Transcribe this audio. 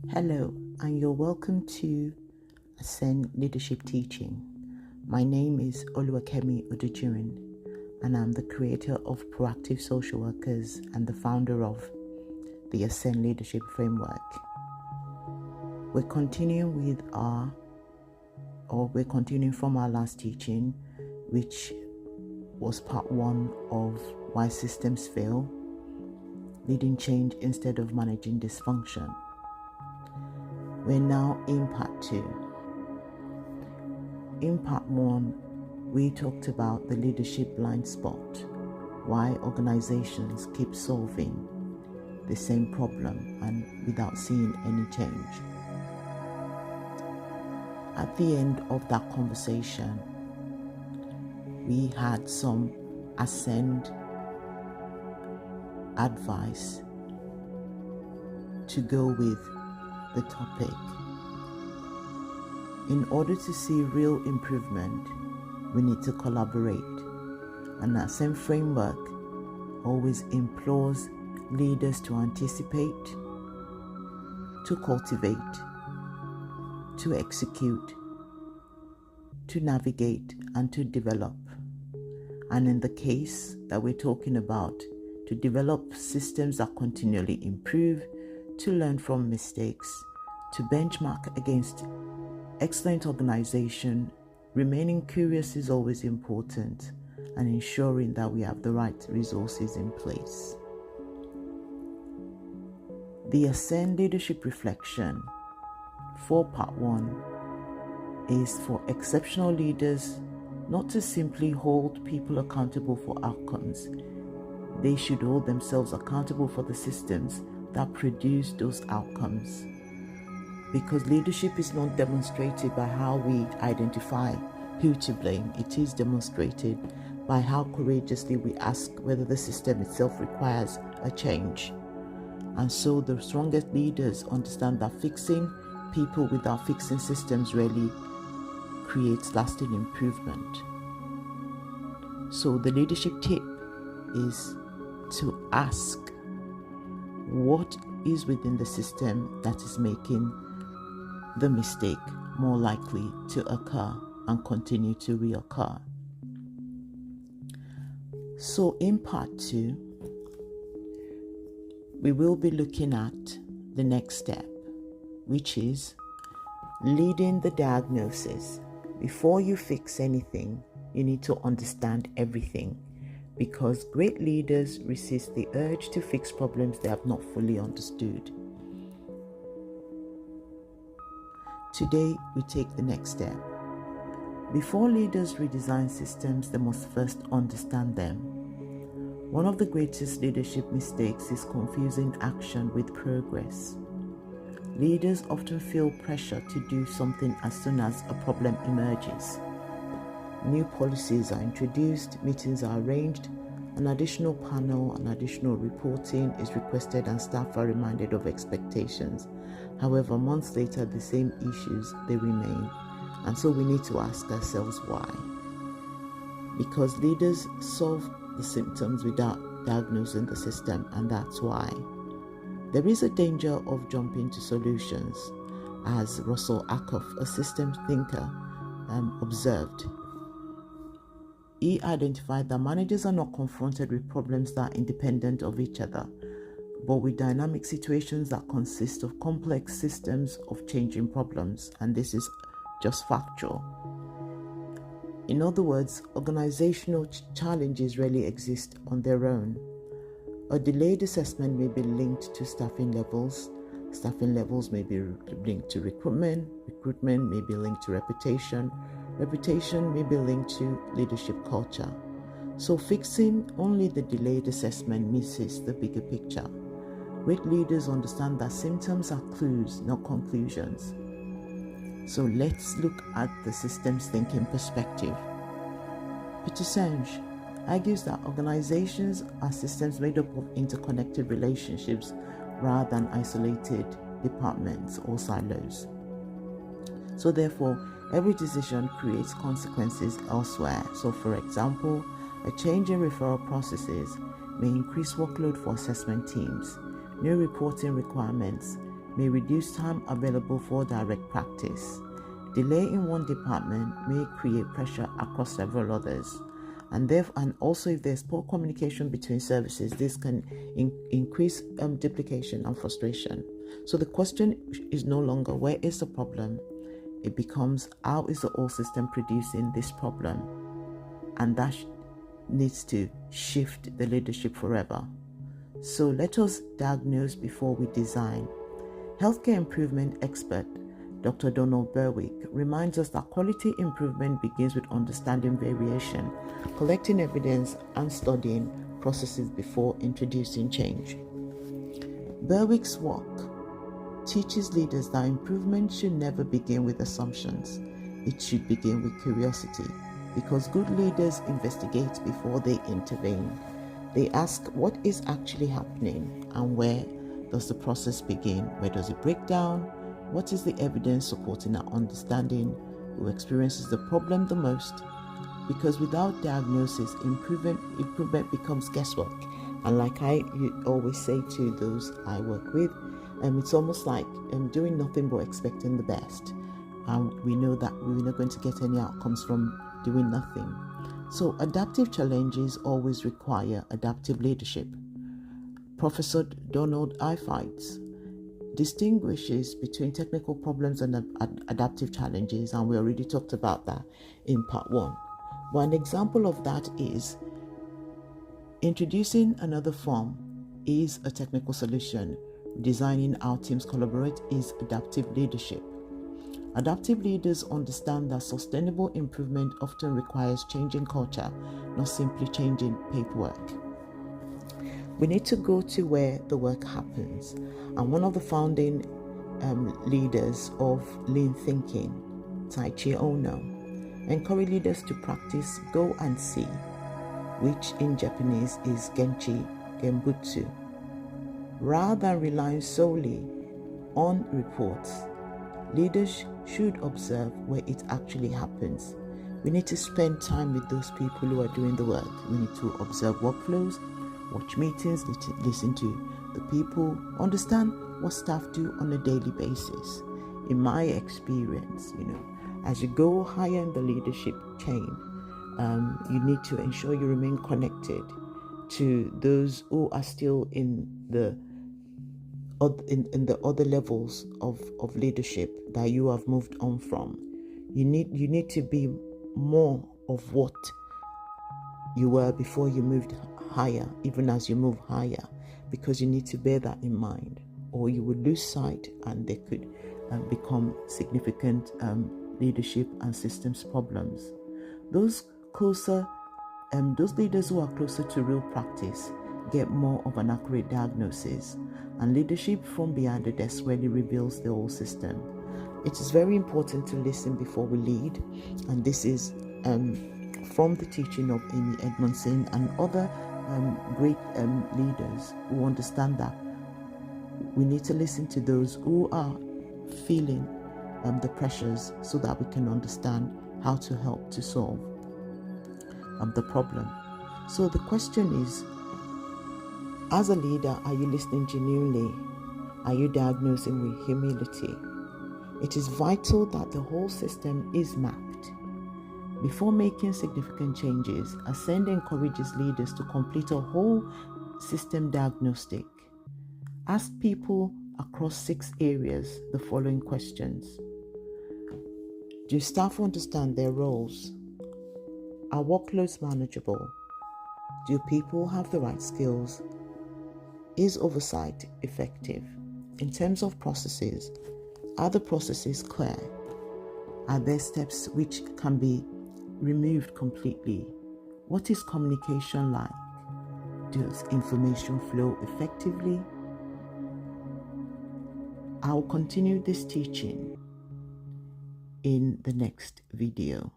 Hello, and you're welcome to Ascend Leadership Teaching. My name is Oluwakemi Odujirin, and I'm the creator of Proactive Social Workers and the founder of the Ascend Leadership Framework. We're continuing from our last teaching, which was part 1 of Why Systems Fail, Leading Change Instead of Managing Dysfunction. We're now in part 2. In part 1, we talked about the leadership blind spot, why organizations keep solving the same problem and without seeing any change. At the end of that conversation, we had some Ascend advice to go with the topic. In order to see real improvement, we need to collaborate. And that same framework always implores leaders to anticipate, to cultivate, to execute, to navigate, and to develop. And in the case that we're talking about, to develop systems that continually improve, to learn from mistakes, to benchmark against excellent organization. Remaining curious is always important, and ensuring that we have the right resources in place. The Ascend Leadership Reflection for part 1 is for exceptional leaders not to simply hold people accountable for outcomes. They should hold themselves accountable for the systems that produce those outcomes. Because leadership is not demonstrated by how we identify who to blame. It is demonstrated by how courageously we ask whether the system itself requires a change. And so the strongest leaders understand that fixing people without fixing systems really creates lasting improvement. So the leadership tip is to ask what is within the system that is making the mistake more likely to occur and continue to reoccur. So in part 2, we will be looking at the next step, which is leading the diagnosis. Before you fix anything, you need to understand everything, because great leaders resist the urge to fix problems they have not fully understood. Today, we take the next step. Before leaders redesign systems, they must first understand them. One of the greatest leadership mistakes is confusing action with progress. Leaders often feel pressure to do something as soon as a problem emerges. New policies are introduced, meetings are arranged, an additional panel and additional reporting is requested, and staff are reminded of expectations. However, months later, the same issues, they remain. And so we need to ask ourselves why. Because leaders solve the symptoms without diagnosing the system, and that's why. There is a danger of jumping to solutions, as Russell Ackoff, a systems thinker, observed. He identified that managers are not confronted with problems that are independent of each other, but with dynamic situations that consist of complex systems of changing problems, and this is just factual. In other words, organizational challenges rarely exist on their own. A delayed assessment may be linked to staffing levels. Staffing levels may be linked to recruitment. Recruitment may be linked to reputation. Reputation may be linked to leadership culture. So fixing only the delayed assessment misses the bigger picture. Great leaders understand that symptoms are clues, not conclusions. So let's look at the systems thinking perspective. Peter Senge argues that organizations are systems made up of interconnected relationships rather than isolated departments or silos. So therefore, every decision creates consequences elsewhere. So for example, a change in referral processes may increase workload for assessment teams. New reporting requirements may reduce time available for direct practice. Delay in one department may create pressure across several others. And also if there's poor communication between services, this can increase duplication and frustration. So the question is no longer where is the problem, it becomes how is the whole system producing this problem, and that needs to shift the leadership forever. So let us diagnose before we design. Healthcare improvement expert Dr. Donald Berwick reminds us that quality improvement begins with understanding variation, collecting evidence, and studying processes before introducing change. Berwick's work teaches leaders that improvement should never begin with assumptions. It should begin with curiosity, because good leaders investigate before they intervene. They ask what is actually happening and where does the process begin? Where does it break down? What is the evidence supporting our understanding? Who experiences the problem the most? Because without diagnosis, improvement becomes guesswork. And like I always say to those I work with, it's almost like doing nothing but expecting the best. And we know that we're not going to get any outcomes from doing nothing. So adaptive challenges always require adaptive leadership. Professor Donald Ifeitz distinguishes between technical problems and adaptive challenges, and we already talked about that in part 1. One example of that is introducing another form is a technical solution. Designing how teams collaborate is adaptive leadership. Adaptive leaders understand that sustainable improvement often requires changing culture, not simply changing paperwork. We need to go to where the work happens. And one of the founding leaders of lean thinking, Taichi Ono, encourage leaders to practice go and see, which in Japanese is Genchi Genbutsu. Rather than relying solely on reports, leaders should observe where it actually happens. We need to spend time with those people who are doing the work. We need to observe workflows, watch meetings, listen to the people, understand what staff do on a daily basis. In my experience, as you go higher in the leadership chain, you need to ensure you remain connected to those who are still in the other levels of leadership that you have moved on from. You need to be more of what you were before you moved higher, even as you move higher, because you need to bear that in mind, or you would lose sight and there could become significant leadership and systems problems. Those leaders who are closer to real practice get more of an accurate diagnosis, and leadership from behind the desk really reveals the whole system. It is very important to listen before we lead, and this is from the teaching of Amy Edmondson and other great leaders who understand that we need to listen to those who are feeling the pressures so that we can understand how to help to solve the problem. So the question is, as a leader, are you listening genuinely? Are you diagnosing with humility? It is vital that the whole system is mapped. Before making significant changes, Ascend encourages leaders to complete a whole system diagnostic. Ask people across 6 areas the following questions. Do staff understand their roles? Are workloads manageable? Do people have the right skills? Is oversight effective? In terms of processes, are the processes clear? Are there steps which can be removed completely? What is communication like? Does information flow effectively? I'll continue this teaching in the next video.